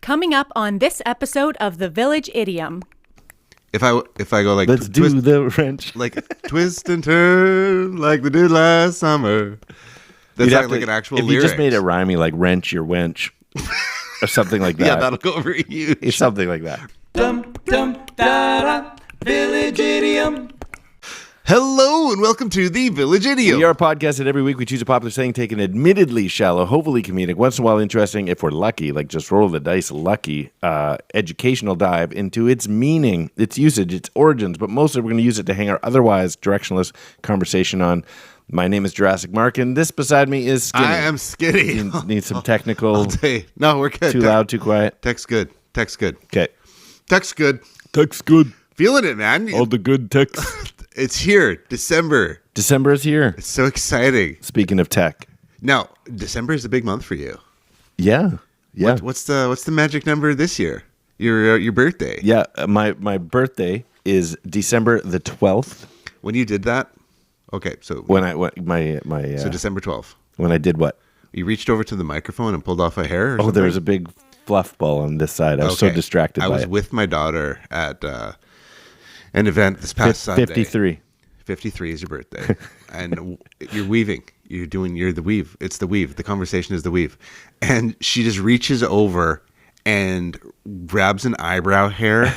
Coming up on this episode of The Village Idiom. If I go like let's do the wrench, like twist and turn like they did last summer. That's like an actual lyric. You just made it rhymey, like wrench your wench, or something like that. Yeah, that'll go over huge. It's something like that. Dum dum da da, Village Idiom. Hello and welcome to the Village Idiom. We are a podcast that every week we choose a popular saying, take an admittedly shallow, hopefully comedic, once in a while interesting, if we're lucky, like just roll the dice, lucky, educational dive into its meaning, its usage, its origins, but mostly we're going to use it to hang our otherwise directionless conversation on. My name is Jurassic Mark, and this beside me is Skinny. I am Skinny. You need some technical. I'll say, no, we're good. Too loud, too quiet. Text good. Okay. Text good. Text good. Feeling it, man. All the good text. It's here. December. December is here. It's so exciting. Speaking of tech. Now, December is a big month for you. Yeah. What's the magic number this year? Your birthday. Yeah, my birthday is December the 12th. When you did that? Okay, so When I my so December 12th. when I did what? You reached over to the microphone and pulled off a hair or Oh, something? there was a big fluff ball on this side. I was so Okay. distracted I by was it. with my daughter at an event this past Sunday. 53. 53 is your birthday. And you're weaving. You're the weave. It's the weave. The conversation is the weave. And she just reaches over and grabs an eyebrow hair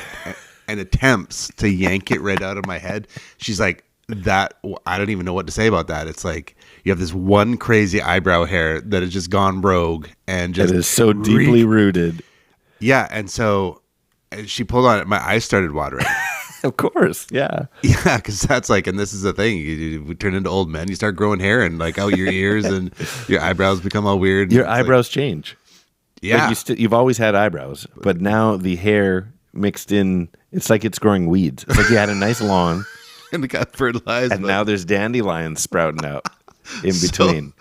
and attempts to yank it right out of my head. She's like, I don't even know what to say about that. It's like you have this one crazy eyebrow hair that has just gone rogue and just It is so deeply rooted. Yeah, and so she pulled on it. My eyes started watering. Of course, yeah. Yeah, because that's like, and this is the thing. We turn into old men. You start growing hair and like out your ears, and your eyebrows become all weird. Your It's eyebrows change. yeah, Like you've always had eyebrows, but now the hair mixed in, it's like it's growing weeds. It's like you had a nice lawn, and it got fertilized. and now there's dandelions sprouting out in So, between.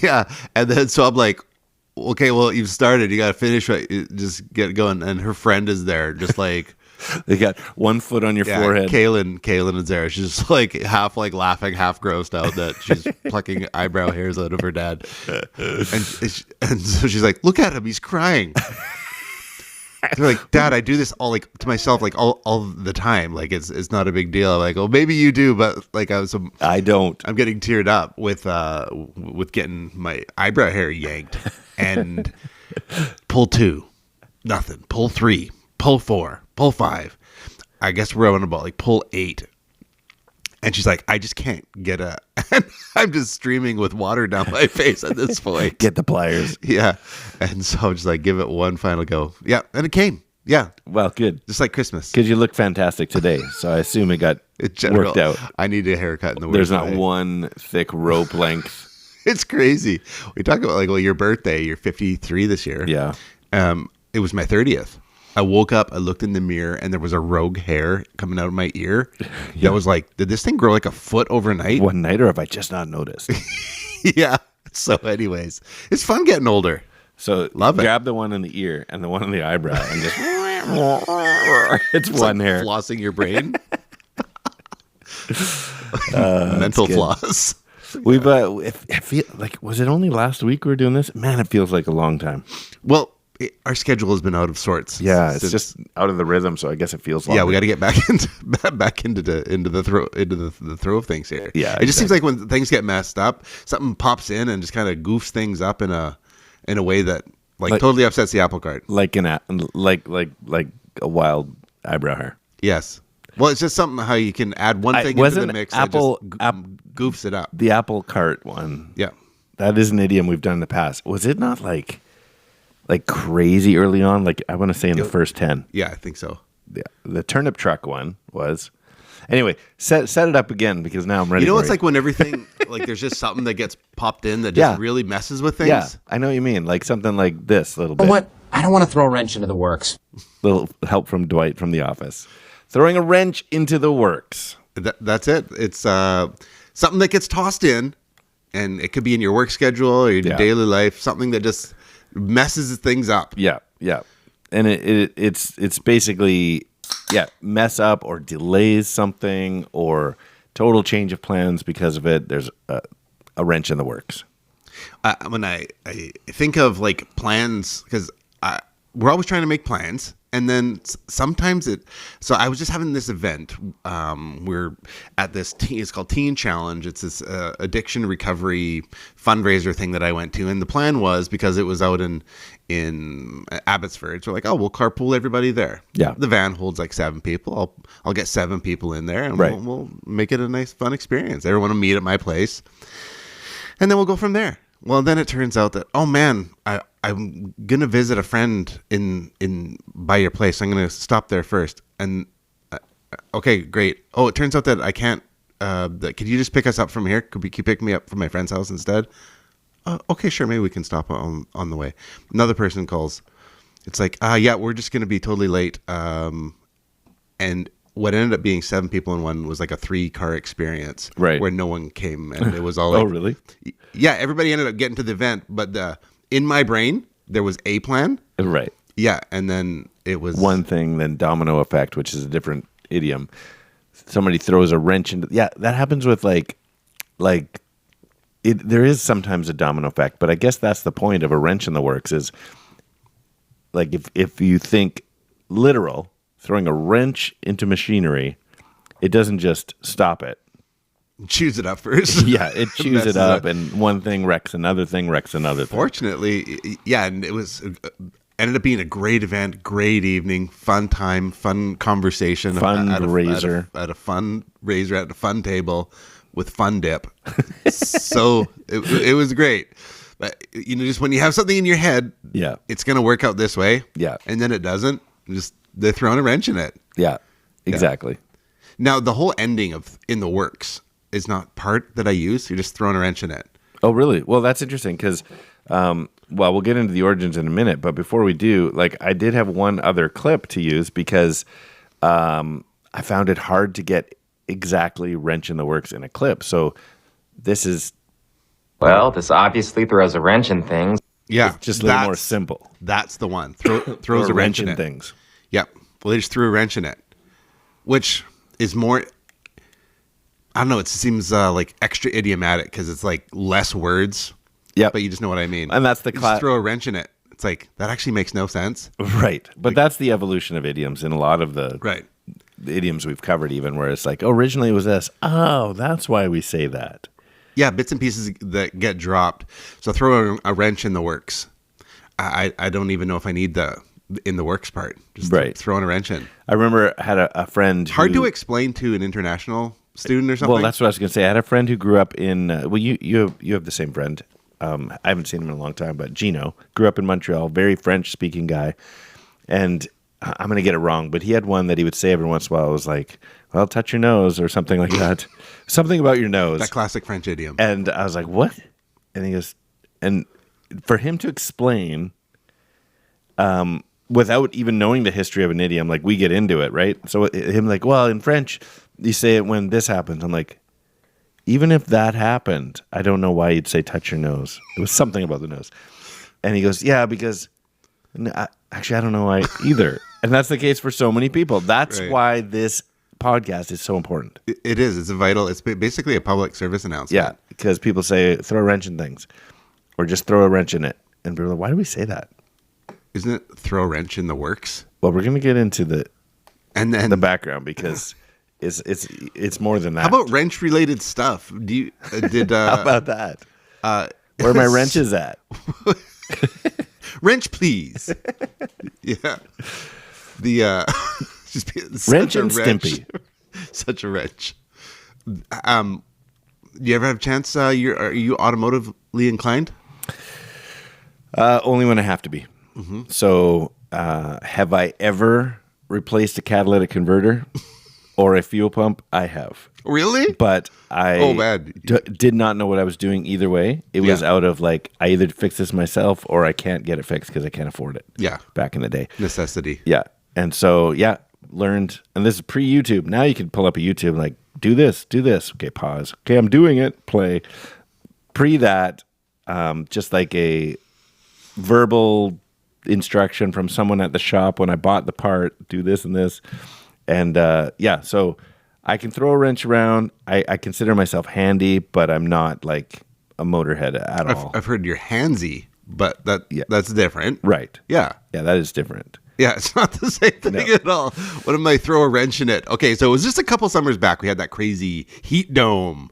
yeah, and then so I'm like, okay, well, you've started. You got to finish. Right? Just get going. And her friend is there, just like. They got 1 foot on your forehead. Kaylin is there. She's just like half like laughing, half grossed out that she's plucking eyebrow hairs out of her dad. And so she's like, look at him, he's crying. They're like, Dad, I do this all like to myself, like all the time. Like it's not a big deal. I'm like, oh, maybe you do, but like I don't. I'm getting teared up with getting my eyebrow hair yanked. And pull 2, nothing. Pull 3, pull 4. Pull 5. I guess we're on about like pull 8. And she's like, I just can't get a. And I'm just streaming with water down my face at this point. Get the pliers. Yeah. And so I'm just like, give it one final go. Yeah. And it came. Yeah. Well, good. Just like Christmas. Because you look fantastic today. So I assume it got worked out. I need a haircut in the There's worst not way. one thick rope length. It's crazy. We talk about like, well, your birthday, you're 53 this year. Yeah. It was my 30th. I woke up, I looked in the mirror, and there was a rogue hair coming out of my ear. Yeah. I was like, did this thing grow like a foot overnight? One night, or have I just not noticed? Yeah. So anyways, it's fun getting older. So Love it. grab the one in the ear and the one in the eyebrow and just it's one like hair. Flossing your brain. Mental good. floss. We've I feel like, was it only last week we were doing this? Man, it feels like a long time. Well, our schedule has been out of sorts. Yeah, it's just out of the rhythm, so I guess it feels longer. Yeah, we got to get back into the throw of things here. Yeah, it just seems like when things get messed up, something pops in and just kind of goofs things up in a way that like totally upsets the apple cart. like a wild eyebrow hair. Yes. Well, it's just something how you can add one thing into the mix Apple that just goofs it up. The apple cart one. Yeah. That is an idiom we've done in the past. Was it not like crazy early on? Like I want to say in the first 10. Yeah, I think so. Yeah, the turnip truck one was. Anyway, set it up again because now I'm ready. You know, for it's it. like when everything like there's just something that gets popped in that just really messes with things. Yeah, I know what you mean. Like something like this, little bit. What? I don't want to throw a wrench into the works. Little help from Dwight from The Office. Throwing a wrench into the works. That's it. It's something that gets tossed in, and it could be in your work schedule or your daily life. Something that just messes things up. Yeah, and it's basically mess up or delays something or total change of plans because of it. There's a wrench in the works. When I think of like plans, because we're always trying to make plans. And then sometimes so I was just having this event. We're at this it's called Teen Challenge. It's this addiction recovery fundraiser thing that I went to. And the plan was, because it was out in Abbotsford, so like, oh, we'll carpool everybody there. Yeah. The van holds like 7 people. I'll get 7 people in there, and Right. we'll make it a nice, fun experience. Everyone will meet at my place. And then we'll go from there. Well, then it turns out that, oh man, I'm gonna visit a friend in by your place. I'm gonna stop there first. And okay, great. Oh, it turns out that I can't. Could you just pick us up from here? Could you pick me up from my friend's house instead? Okay, sure. Maybe we can stop on the way. Another person calls. It's like, yeah, we're just gonna be totally late. And what ended up being 7 people in one was like a 3-car experience, right? Where no one came, and it was all like, oh, really? Yeah, everybody ended up getting to the event, but in my brain there was a plan, Right. yeah, and then it was One thing, then domino effect, which is a different idiom. Somebody throws a wrench into. Yeah, that happens with like it. There is sometimes a domino effect, but I guess that's the point of a wrench in the works. Is like if you think literal. Throwing a wrench into machinery, it doesn't just stop it. Choose it up first. Yeah, it chews it up, and one thing wrecks another thing, wrecks another thing. Fortunately, yeah, and it was ended up being a great event, great evening, fun time, fun conversation, Fundraiser at a fundraiser at a fun table with fun dip. So it was great. But just when you have something in your head, Yeah, it's going to work out this way. Yeah, and then it doesn't. Just they're throwing a wrench in it. Yeah, exactly. Yeah. Now, the whole ending of "in the works" is not part that I use. You're just throwing a wrench in it. Oh, really? Well, that's interesting because, we'll get into the origins in a minute. But before we do, I did have one other clip to use because I found it hard to get exactly wrench in the works in a clip. So this is... Well, this obviously throws a wrench in things. Yeah. It's just a little more simple. That's the one. Throws a wrench in it. Things. Yep. Well, they just threw a wrench in it, which is more, I don't know, it seems like extra idiomatic because it's like less words. Yeah. But you just know what I mean. And that's the just throw a wrench in it. It's like, that actually makes no sense. Right. But that's the evolution of idioms in a lot of the idioms we've covered, even where it's like, originally it was this. Oh, that's why we say that. Yeah, bits and pieces that get dropped. So throw a wrench in the works. I don't even know if I need the in the works part. Just throwing a wrench in. I remember I had a friend hard to explain to an international student or something. Well, that's what I was going to say. I had a friend who grew up in you have the same friend. I haven't seen him in a long time, but Gino grew up in Montreal, very French speaking guy. And I'm going to get it wrong, but he had one that he would say every once in a while. It was like, well, touch your nose or something like that. Something about your nose. That classic French idiom. And I was like, what? And he goes, and for him to explain, without even knowing the history of an idiom, like we get into it, right? So him like, well, in French, you say it when this happens. I'm like, even if that happened, I don't know why you'd say touch your nose. It was something about the nose. And he goes, yeah, because actually, I don't know why either. And that's the case for so many people. That's why this podcast is so important. It is. It's it's basically a public service announcement. Yeah, because people say throw a wrench in things or just throw a wrench in it. And people are like, why do we say that? Isn't it throw a wrench in the works? Well, we're going to get into the background because it's more than that. How about wrench related stuff? How about that? Where are my wrenches at? Wrench, please. Yeah. Wrench and Stimpy. Such a wrench. Do you ever have a chance? Are you automotively inclined? Only when I have to be. Mm-hmm. So, have I ever replaced a catalytic converter or a fuel pump? I have. Really? But I did not know what I was doing either way. It was out of like, I either fix this myself or I can't get it fixed because I can't afford it. Yeah. Back in the day. Necessity. Yeah. And so, learned. And this is pre-YouTube. Now you can pull up a YouTube like, do this. Okay, pause. Okay, I'm doing it. Play. Pre that, just like a verbal instruction from someone at the shop when I bought the part, do this and this. And so I can throw a wrench around. I consider myself handy, but I'm not like a motorhead at all. I've heard you're handsy. but Yeah. that's different. Right. Yeah. Yeah, that is different. Yeah, it's not the same thing at all. What am I throw a wrench in it? Okay, so it was just a couple summers back. We had that crazy heat dome.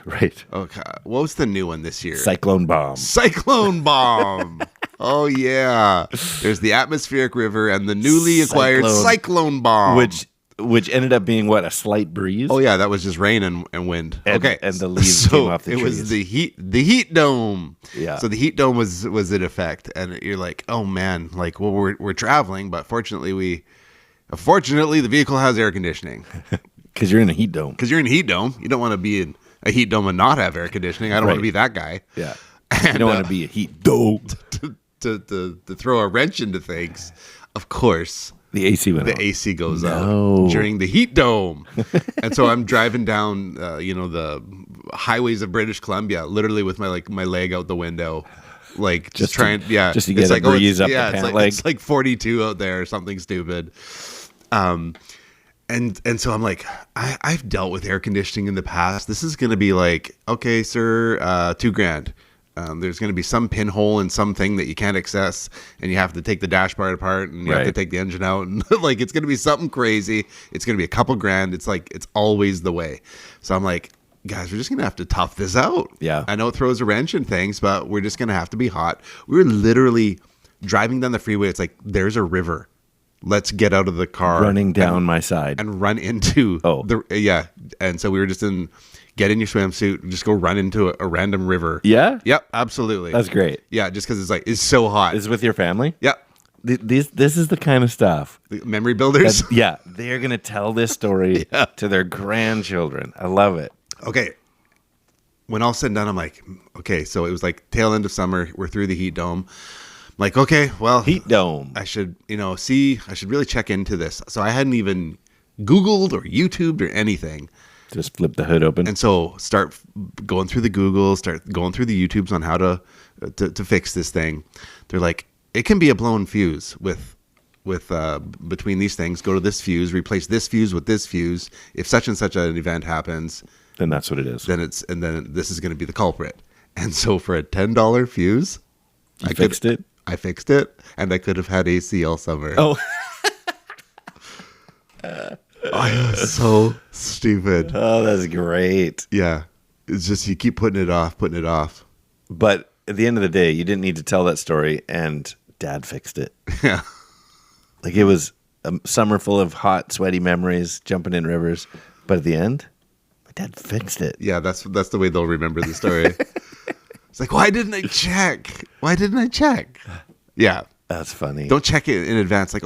Right. Okay, what was the new one this year? Cyclone bomb. Cyclone bomb. Oh yeah. There's the atmospheric river and the newly acquired cyclone bomb, which ended up being what, a slight breeze? oh yeah, that was just rain and wind. Okay, and the leaves came off the it trees. was the heat dome. Yeah. So the heat dome was in effect, and you're like, oh man, like, well, we're traveling, but fortunately the vehicle has air conditioning. Because you're in a heat dome. Because you're in a heat dome, you don't want to be in a heat dome and not have air conditioning. I don't want to be that guy. Yeah. And, You don't want to be a heat dome. to throw a wrench into things. Of course, The AC went the on. AC goes No. out during the heat dome. And so I'm driving down, the highways of British Columbia, literally with my leg out the window, like just trying, to get it's a breeze up the it's pant like, leg. It's like 42 out there or something stupid. And so I'm like, I've dealt with air conditioning in the past. This is going to be like, okay, sir, $2,000. There's going to be some pinhole in something that you can't access, and you have to take the dashboard apart, and you have to take the engine out, and like it's going to be something crazy. It's going to be a couple grand. It's like it's always the way. So I'm like, guys, we're just going to have to tough this out. Yeah. I know it throws a wrench in things, but we're just going to have to be hot. We were literally driving down the freeway. It's like there's a river. Let's get out of the car, Running down my side. and run into And so we were just get in your swimsuit, just go run into a random river. Yeah? Yep, absolutely. That's great. Yeah, just because it's so hot. This is with your family? Yep. This is the kind of stuff. The memory builders. They're going to tell this story to their grandchildren. I love it. Okay. When all said and done, I'm like, okay, so it was like tail end of summer. We're through the heat dome. I'm like, okay, well, Heat dome. I should, I should really check into this. So I hadn't even Googled or YouTubed or anything. Just flip the hood open. And so start going through the Googles, start going through the YouTubes on how to fix this thing. They're like, it can be a blown fuse with between these things. Go to this fuse, replace this fuse with this fuse. If such and such an event happens, then that's what it is. then this is going to be the culprit. And so for a $10 fuse, I fixed it, and I could have had AC all summer. Oh. I was so stupid. Oh, that's great. Yeah. It's just you keep putting it off. But at the end of the day, you didn't need to tell that story, and Dad fixed it. Yeah. Like, it was a summer full of hot, sweaty memories, jumping in rivers. But at the end, my dad fixed it. Yeah, that's the way they'll remember the story. It's like, why didn't I check? Yeah. That's funny. Don't check it in advance. Like,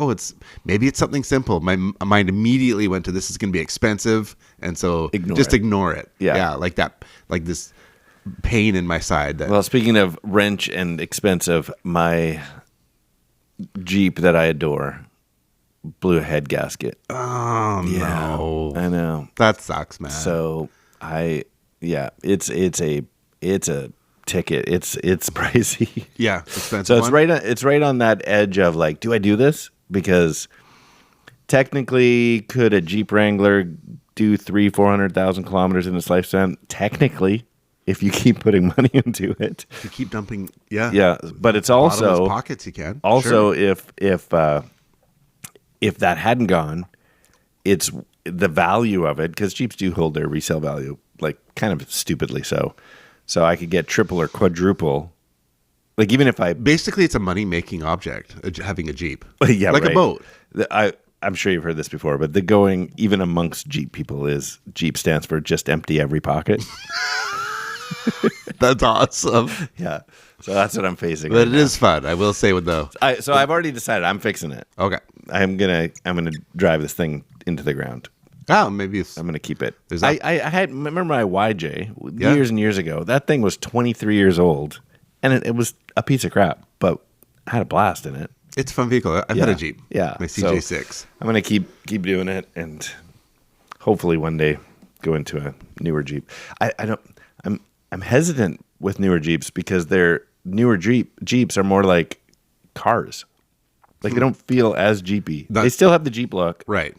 maybe it's something simple. My mind immediately went to this is going to be expensive, and so just ignore it. Yeah, like that, like this pain in my side. Well, speaking of wrench and expensive, my Jeep that I adore blew a head gasket. Oh no, I know. That sucks, man. So it's a ticket. It's pricey. Yeah, expensive. So it's right on that edge of like, do I do this? Because technically, could a Jeep Wrangler do 300,000-400,000 kilometers in its lifespan? Technically, if you keep putting money into it, you keep dumping. Yeah, yeah. But it's also pockets. You can also if that hadn't gone, it's the value of it, because Jeeps do hold their resale value, like kind of stupidly so. So I could get triple or quadruple. Like, even if I basically, it's a money making object having a Jeep. Yeah, like right. a boat. I'm sure you've heard this before, but the going even amongst Jeep people is Jeep stands for just empty every pocket. That's awesome. Yeah, so that's what I'm facing. But it is fun. I will say, though. So I've already decided I'm fixing it. Okay, I'm gonna drive this thing into the ground. Oh, maybe I'm gonna keep it. That- I remember my YJ years and years ago. That thing was 23 years old, and it was a piece of crap, but I had a blast in it. It's a fun vehicle. I've had a Jeep. Yeah, my CJ6. So I'm gonna keep doing it, and hopefully one day go into a newer Jeep. I'm hesitant with newer Jeeps because their newer Jeeps are more like cars. Like, they don't feel as Jeepy. They still have the Jeep look, Right.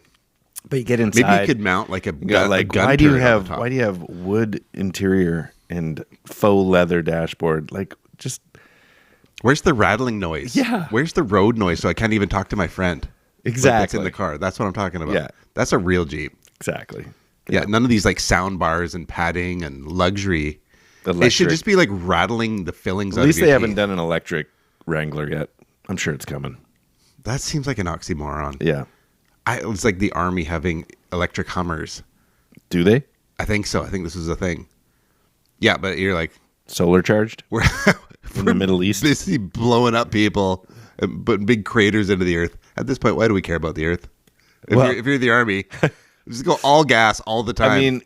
but you get inside. Maybe you could mount like a gun. Why do you have wood interior and faux leather dashboard? Like, just Where's the rattling noise? Yeah. Where's the road noise so I can't even talk to my friend? Exactly. Like that's in the car. That's what I'm talking about. Yeah. That's a real Jeep. Exactly. Yeah. None of these like sound bars and padding and luxury. Electric. It should just be like rattling the fillings out of your At least they haven't teeth. done an electric Wrangler yet. I'm sure it's coming. That seems like an oxymoron. Yeah. It's like the army having electric Hummers. Do they? I think so. I think this is a thing. Yeah, but you're like, Solar charged? we're In the Middle East? busy blowing up people and putting big craters into the earth. At this point, why do we care about the earth? If you're the army, just go all gas all the time. I mean,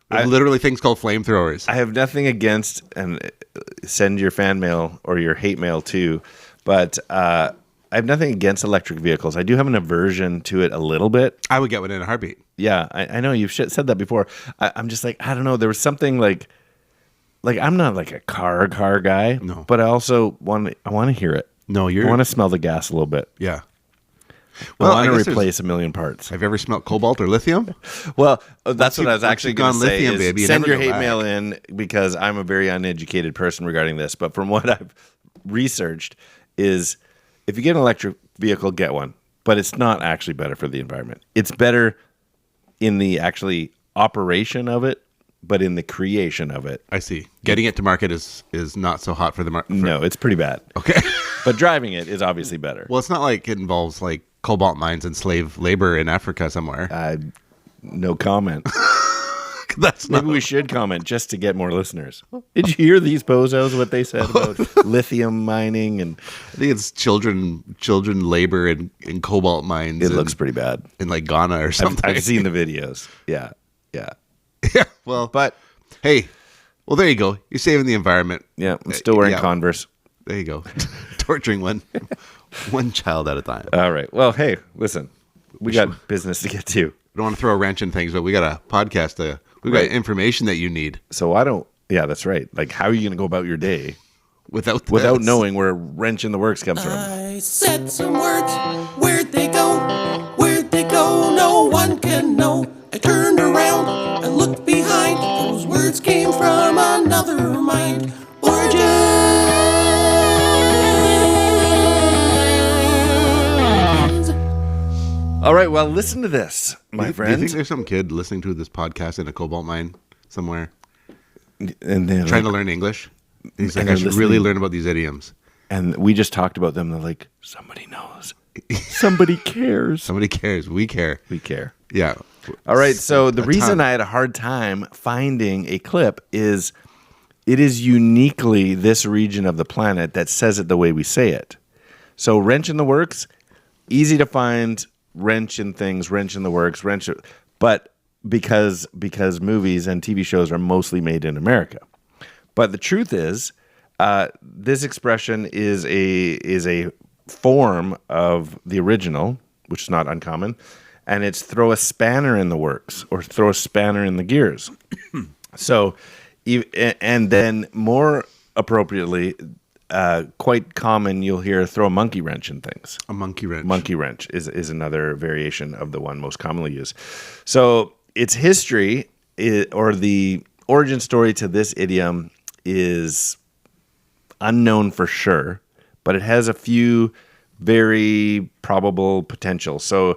There's literally things called flamethrowers. I have nothing against, and send your fan mail or your hate mail too, but I have nothing against electric vehicles. I do have an aversion to it a little bit. I would get one in a heartbeat. Yeah, I know you've said that before. I'm just like, I don't know. There was something like I'm not like a car guy. No. But I also want to hear it. No, I want to smell the gas a little bit. Yeah. I want I to guess replace a million parts. Have you ever smelt cobalt or lithium? Well, that's Once what I was once actually you've going gone to say. lithium, Is baby, you send never your go hate back. mail in because I'm a very uneducated person regarding this. But from what I've researched, is if you get an electric vehicle, get one. But it's not actually better for the environment. It's better in the actually operation of it, but in the creation of it, I see. Getting it to market is not so hot for the market. no, it's pretty bad. Okay. But driving it is obviously better. Well, it's not like it involves like cobalt mines and slave labor in Africa somewhere. No comment. That's not. Maybe we should comment just to get more listeners. Did you hear these bozos, what they said about lithium mining? And I think it's children labor in cobalt mines. it looks pretty bad. in like Ghana or something. I've seen the videos. Yeah. Yeah. Well, But hey, well there you go. You're saving the environment. yeah, I'm still wearing Yeah. Converse. There you go. Torturing one child at a time. All right. Well, hey, listen, we got business to get to. We don't want to throw a wrench in things, but we got a podcast. We got Right. information that you need So I don't. Yeah, that's right. Like, how are you going to go about your day without without this. knowing where a wrench in the works comes from? I said some words. Where'd they go? Where'd they go? No one can know. I turned around and looked behind. Those words came from another mind. Origins. All right. Well, listen to this, my Do you friend. think there's some kid listening to this podcast in a cobalt mine somewhere And then trying to learn English? He's like, And I they're should really listening. learn about these idioms. and we just talked about them. They're like, somebody knows. Somebody cares. Somebody cares. We care. We care. Yeah. All right. So the A reason ton. I had a hard time finding a clip is it is uniquely this region of the planet that says it the way we say it. So wrench in the works, easy to find. Wrench in things, wrench in the works, wrench. But because movies and TV shows are mostly made in America. But the truth is, this expression is a form of the original, which is not uncommon, and it's throw a spanner in the works or throw a spanner in the gears. So, and then more appropriately, quite common, you'll hear throw a monkey wrench in things. A monkey wrench. Monkey wrench is another variation of the one most commonly used. So its history or the origin story to this idiom is unknown for sure, but it has a few very probable potential. So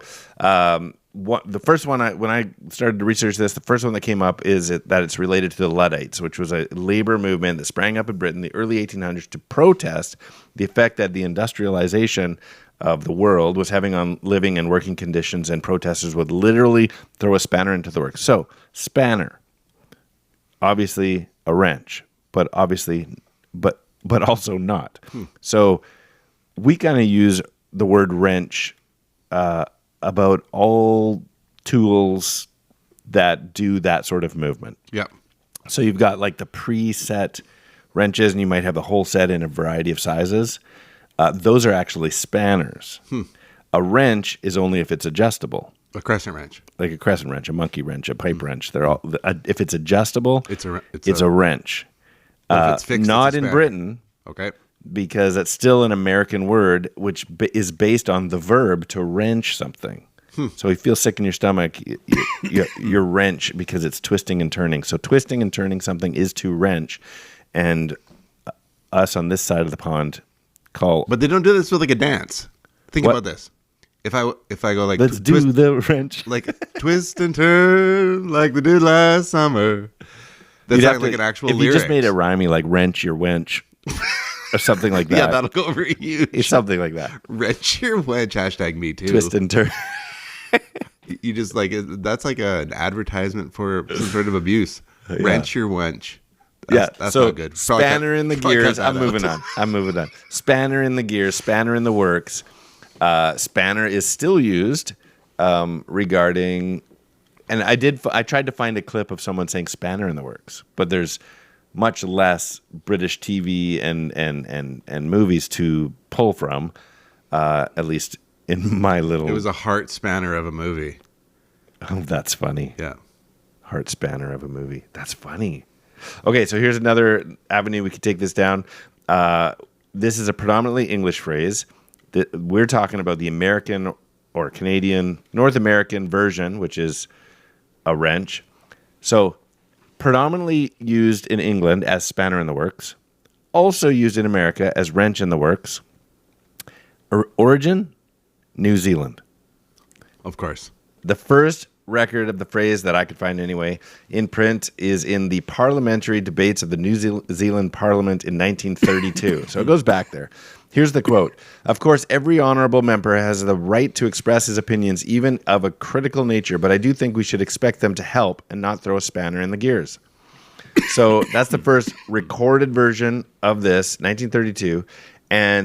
the first one, when I started to research this, the first one that came up is that it's related to the Luddites, which was a labor movement that sprang up in Britain in the early 1800s to protest the effect that the industrialization of the world was having on living and working conditions, and protesters would literally throw a spanner into the works. So, spanner, obviously a wrench, but also not. So, we kind of use the word wrench about all tools that do that sort of movement. Yeah. So you've got like the preset wrenches, and you might have the whole set in a variety of sizes. Those are actually spanners. A wrench is only if it's adjustable, A crescent wrench. like a crescent wrench, a monkey wrench, a pipe wrench. They're all. If it's adjustable, It's it's a wrench. But if it's fixed, Not it's a in spanner. Britain, Okay. because it's still an American word, which is based on the verb to wrench something. So if you feel sick in your stomach, you wrench because it's twisting and turning. So twisting and turning something is to wrench. And us on this side of the pond call. But they don't do this with like a dance. Think What? about this. If I go like Let's do twist, the wrench. like twist and turn like they did last summer. That's You'd not have like to- an actual if lyric. you just made it rhymey like wrench your wench or something like that. Yeah, that'll go over huge. It's something like that. Wrench your wedge. Hashtag me too. Twist and turn. You just like that's like an advertisement for some sort of abuse. Wrench your wench. That's so not good. Probably spanner in the probably gears. cut that I'm moving on. Spanner in the gears. Spanner in the works. Spanner is still used regarding, and I tried to find a clip of someone saying spanner in the works, but there's much less British TV and movies to pull from, at least in my little. It was a heart spanner of a movie. Oh, that's funny. Yeah. Heart spanner of a movie. That's funny. Okay, so here's another avenue we could take this down. This is a predominantly English phrase. We're talking about the American or Canadian, North American version, which is a wrench. So predominantly used in England as spanner in the works. Also used in America as wrench in the works. Origin, New Zealand. Of course. The first record of the phrase that I could find anyway in print is in the parliamentary debates of the New Zealand Parliament in 1932. So it goes back there. Here's the quote. Of course, every honorable member has the right to express his opinions, even of a critical nature, but I do think we should expect them to help and not throw a spanner in the gears. So that's the first recorded version of this, 1932.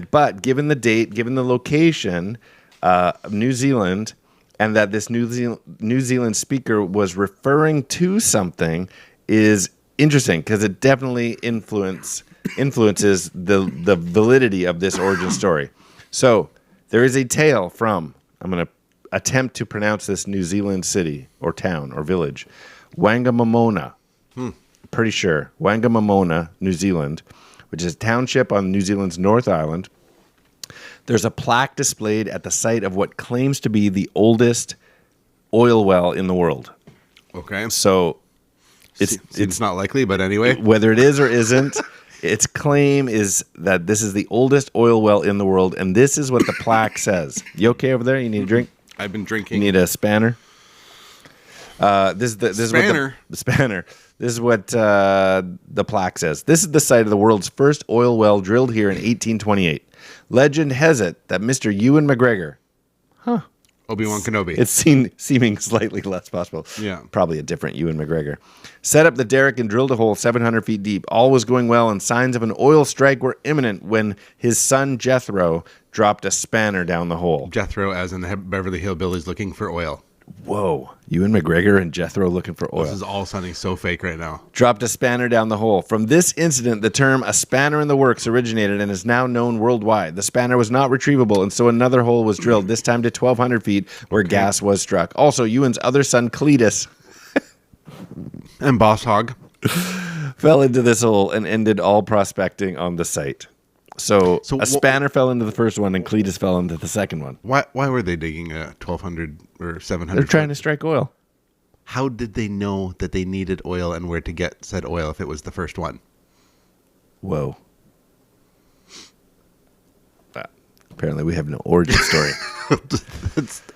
But given the date, given the location of New Zealand, and that this New Zealand speaker was referring to something is interesting because it definitely influences the validity of this origin story. So there is a tale from, I'm going to attempt to pronounce this New Zealand city or town or village, Wangamamona. Pretty sure. Wangamamona, New Zealand, which is a township on New Zealand's North Island. There's a plaque displayed at the site of what claims to be the oldest oil well in the world. Okay. So It's not likely, but anyway. whether it is or isn't, its claim is that this is the oldest oil well in the world, and this is what the plaque says. You okay over there? You need a drink? I've been You drinking. need a spanner? This is what Spanner. the spanner. This is what the plaque says. This is the site of the world's first oil well drilled here in 1828. Legend has it that Mr. Ewan McGregor, Obi-Wan Kenobi. it's seeming slightly less possible. Yeah. Probably a different Ewan McGregor. Set up the derrick and drilled a hole 700 feet deep. All was going well, and signs of an oil strike were imminent when his son Jethro dropped a spanner down the hole. Jethro, as in the Beverly Hillbillies, looking for oil. Whoa. Ewan McGregor and Jethro looking for oil. This is all sounding so fake right now. Dropped a spanner down the hole. From this incident, the term a spanner in the works originated and is now known worldwide. The spanner was not retrievable, and so another hole was drilled, this time to 1,200 feet, where gas was struck. Also, Ewan's other son, Cletus, And Boss Hog. fell into this hole and ended all prospecting on the site. So a spanner fell into the first one, and Cletus fell into the second one. Why were they digging a 1,200 or 700? They're trying to strike oil. How did they know that they needed oil and where to get said oil if it was the first one? Whoa. Apparently, we have no origin story.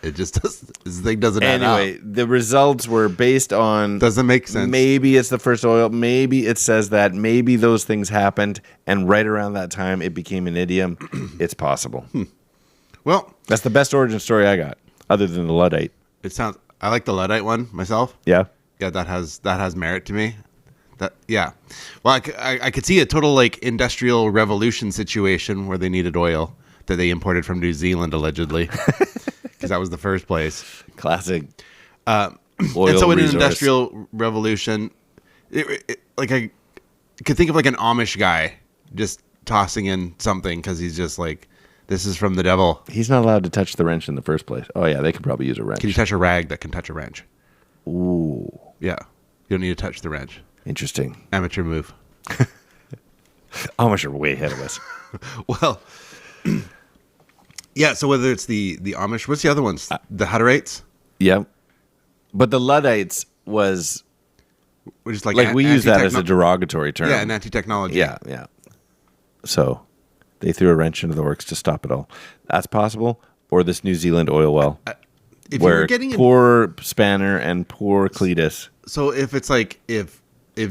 It just this thing doesn't add Anyway, up. the results were based on Doesn't make sense. maybe it's the first oil, maybe it says that, maybe those things happened, and right around that time it became an idiom. It's possible. Well, That's the best origin story I got, other than the Luddite. it sounds. I like the Luddite one myself. Yeah. Yeah, that has merit to me. Yeah. Well, I could see a total like industrial revolution situation where they needed oil that they imported from New Zealand allegedly, because that was the first place. Classic. And Oil so in an resource. industrial revolution, like I could think of like an Amish guy just tossing in something because he's just like, this is from the devil. He's not allowed to touch the wrench in the first place. Oh, yeah, they could probably use a wrench. Can you touch a rag that can touch a wrench? Ooh, Yeah. You don't need to touch the wrench. interesting. Amateur move. Amish are way ahead of us. Well, yeah. So whether it's the Amish, what's the other ones? The Hutterites, Yep. But the Luddites was, which is like we use that as a anti-techno- derogatory term. Yeah, an anti-technology. Yeah. So They threw a wrench into the works to stop it all. That's possible. Or this New Zealand oil well. If where you're getting poor Spanner and poor Cletus. So if it's like if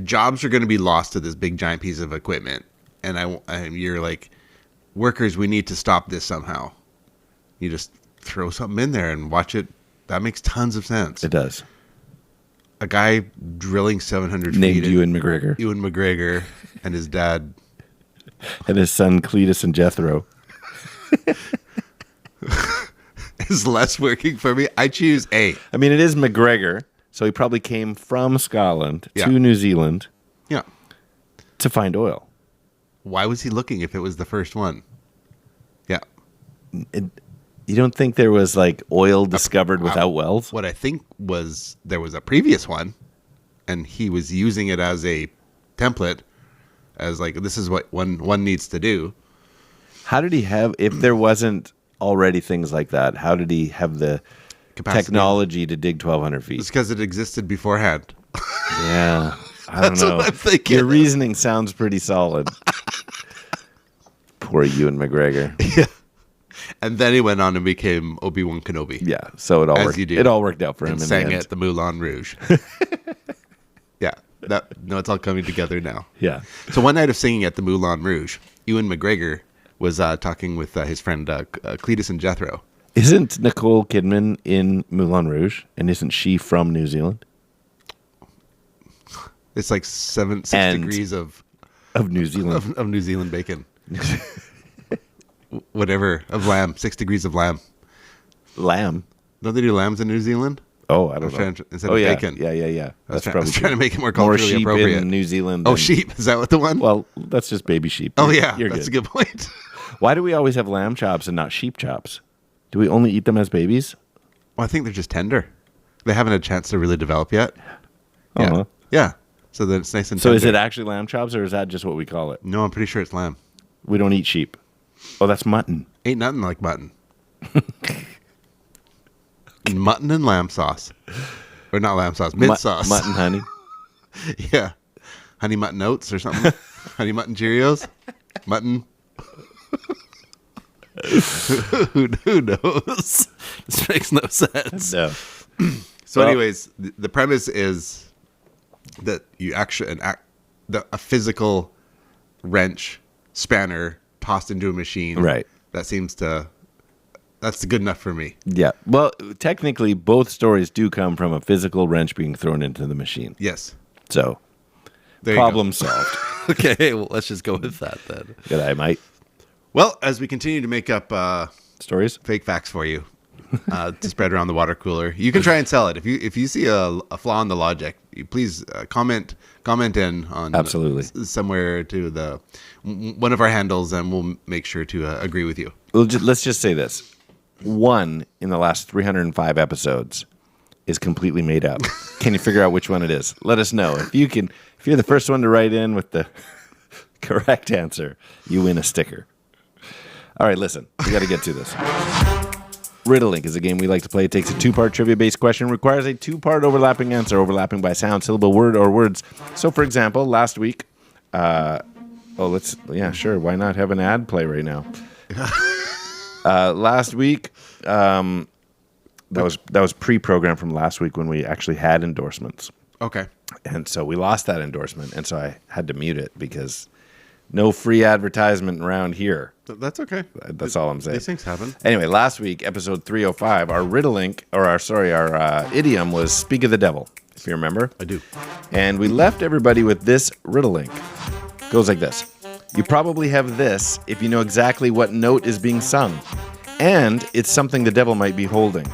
jobs are going to be lost to this big giant piece of equipment, and you're like, workers, we need to stop this somehow. You just throw something in there and watch it. That makes tons of sense. It does. A guy drilling 700 feet. Named Ewan McGregor. Ewan McGregor and his dad. And his son Cletus and Jethro. Is less working for me. I choose A. I mean, it is McGregor, so he probably came from Scotland to New Zealand Yeah. to find oil. Why was he looking if it was the first one? Yeah. You don't think there was like oil discovered without wells? What I think was there was a previous one, and he was using it as a template, as like, this is what one needs to do. How did he have, if there wasn't already things like that, how did he have the Capacity. technology to dig 1,200 feet? It's because it existed beforehand. Yeah. I don't That's know. what I'm thinking. Your reasoning sounds pretty solid. Poor Ewan McGregor. Yeah. And then he went on and became Obi-Wan Kenobi. Yeah. So it all As worked. you do. It all worked out for him. And in sang the end. at the Moulin Rouge. Yeah. It's all coming together now. Yeah. So one night of singing at the Moulin Rouge, Ewan McGregor was talking with his friend Cletus and Jethro. Isn't Nicole Kidman in Moulin Rouge? And isn't she from New Zealand? It's like 6 And degrees of New Zealand. of New Zealand bacon. Whatever, of lamb. 6 degrees of lamb. Lamb. Don't they do lambs in New Zealand? Oh, I don't know. Instead Oh, of yeah. bacon. Yeah. I was That's trying to make it more more culturally sheep appropriate. in New Zealand. Oh, than- sheep. Is that what the one? Well, that's just baby sheep. oh, You're- yeah. You're That's good. a good point. Why do we always have lamb chops and not sheep chops? Do we only eat them as babies? Well, I think they're just tender. They haven't had a chance to really develop yet. Oh, Yeah. well. Yeah. So then it's nice and So tender. is it actually lamb chops or is that just what we call it? No, I'm pretty sure it's lamb. We don't eat sheep. Oh, that's mutton. Ain't nothing like mutton. Mutton and lamb sauce. Or not lamb sauce, mint sauce. Mutton honey. Yeah. Honey mutton oats or something. Honey mutton Cheerios. Mutton. Who knows? This makes no sense. No. So, Well- anyways, the premise is that you actually a physical wrench spanner tossed into a machine. Right. That's good enough for me. Yeah. Well, technically, both stories do come from a physical wrench being thrown into the machine. Yes. So, There you problem solved. go. Okay, well, let's just go with that then. Good eye, mate. Well, as we continue to make up Stories? fake facts for you to spread around the water cooler, you can try and sell it. If you see a flaw in the logic, you please comment in on Absolutely. Somewhere to one of our handles, and we'll make sure to agree with you. Let's just say this. One in the last 305 episodes is completely made up. Can you figure out which one it is? Let us know. If you're the first one to write in with the correct answer, you win a sticker. All right, listen, we got to get to this. Riddlink is a game we like to play. It takes a two-part trivia-based question, requires a two-part overlapping answer, overlapping by sound, syllable, word, or words. So, for example, last week, why not have an ad play right now? Last week, that was pre-programmed from last week when we actually had endorsements. Okay. And so we lost that endorsement, and so I had to mute it because no free advertisement around here. That's okay. That's all I'm saying. These things happen. Anyway, last week, episode 305, our riddlink, our idiom was "Speak of the Devil," if you remember. I do. And we left everybody with this riddlink. Goes like this. You probably have this if you know exactly what note is being sung, and it's something the devil might be holding.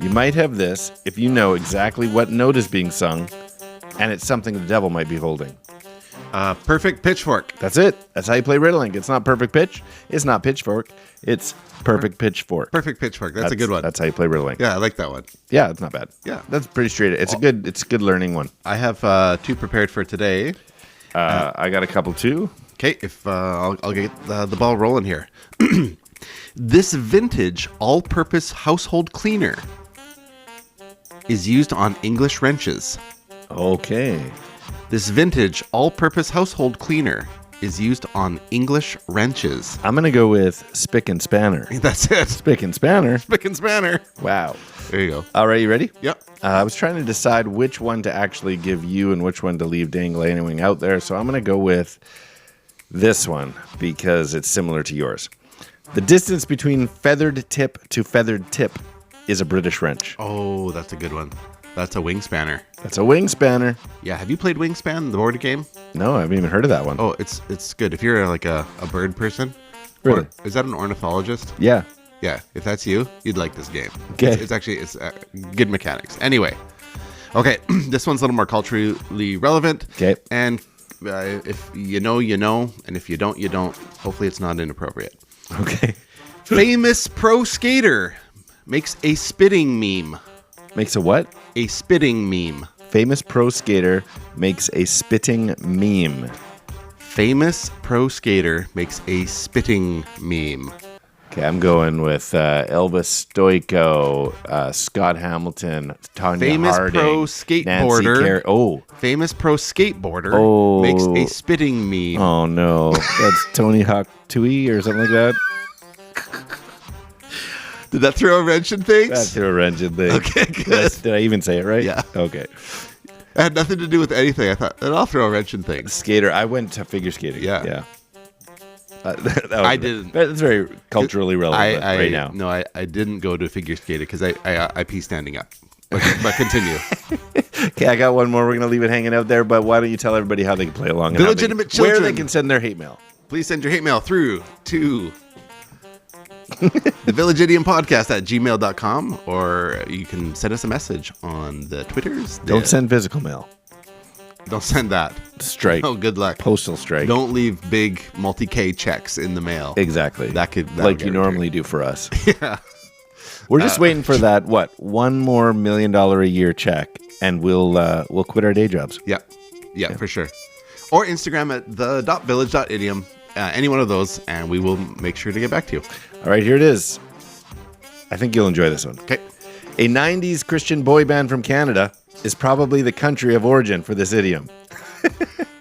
You might have this if you know exactly what note is being sung, and it's something the devil might be holding. Perfect pitchfork. That's it. That's how you play riddlink. It's not perfect pitch. It's not pitchfork. It's perfect pitchfork. Perfect pitchfork. That's a good one. That's how you play riddlink. Yeah, I like that one. Yeah, it's not bad. Yeah. That's pretty straight. It's a good learning one. I have two prepared for today. I got a couple too. Okay, if I'll get the ball rolling here. This vintage all-purpose household cleaner is used on English wrenches. Okay. This vintage all-purpose household cleaner is used on English wrenches? I'm going to go with spick and spanner. That's it. Spick and spanner. Spick and spanner. Wow. There you go. All right, you ready? Yep. I was trying to decide which one to actually give you and which one to leave dangling anything out there. So I'm going to go with this one because it's similar to yours. The distance between feathered tip to feathered tip is a British wrench. Oh, that's a good one. That's a wingspanner. That's a wingspanner. Yeah, have you played Wingspan, the board game? No, I haven't even heard of that one. Oh, it's good. If you're like a bird person. Really? Or, is that an ornithologist? Yeah. Yeah, if that's you, you'd like this game. Okay. It's actually good mechanics. Anyway, okay, this one's a little more culturally relevant. Okay. And if you know, you know, and if you don't, you don't. Hopefully it's not inappropriate. Okay. Famous pro skater makes a spitting meme. Makes a what? A spitting meme. Famous pro skater makes a spitting meme. Famous pro skater makes a spitting meme. Okay, I'm going with Elvis Stoico, Scott Hamilton, Tanya Famous Harding, pro Nancy skateboarder. Famous pro skateboarder makes a spitting meme. Oh no, that's Tony Hawk Tui or something like that. Did that throw a wrench in things? That threw a wrench in things. Okay, good. Did I even say it right? Yeah. Okay. It had nothing to do with anything. I thought, I'll throw a wrench in things. Skater. I went to figure skating. Yeah. Yeah. I didn't. That's very culturally relevant right now. No, I didn't go to figure skating because I pee standing up. But continue. Okay, I got one more. We're going to leave it hanging out there, but why don't you tell everybody how they can play along? The legitimate where children. they can send their hate mail. Please send your hate mail through to the Village Idiom Podcast at gmail.com, or you can send us a message on the Twitters. Don't send physical mail. Don't send that. Strike. Oh, good luck. Postal strike. Don't leave big multi-K checks in the mail. Exactly. That would like get you weird. normally do for us. Yeah. We're just waiting for that, one more $1 million a year check, and we'll quit our day jobs. Yeah, for sure. Or Instagram at the.village.idiom, any one of those, and we will make sure to get back to you. All right, here it is. I think you'll enjoy this one. Okay. A 90s Christian boy band from Canada is probably the country of origin for this idiom.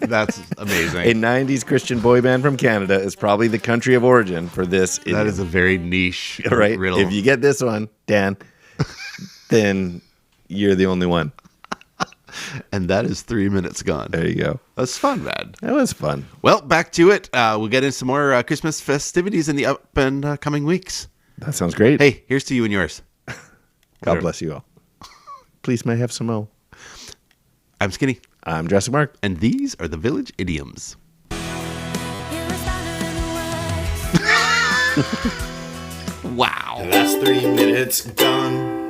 That's amazing. A 90s Christian boy band from Canada is probably the country of origin for this idiom. That is a very niche riddle. If you get this one, Dan, then you're the only one. And that is 3 minutes gone. There you go. That's fun, man. That was fun. Well, back to it. We'll get into some more Christmas festivities in the up and coming weeks. That sounds great. Hey, here's to you and yours. God bless you all. Please may I have some more. I'm Skinny. I'm Jurassic Mark. And these are the Village Idioms. Wow. The last 3 minutes gone.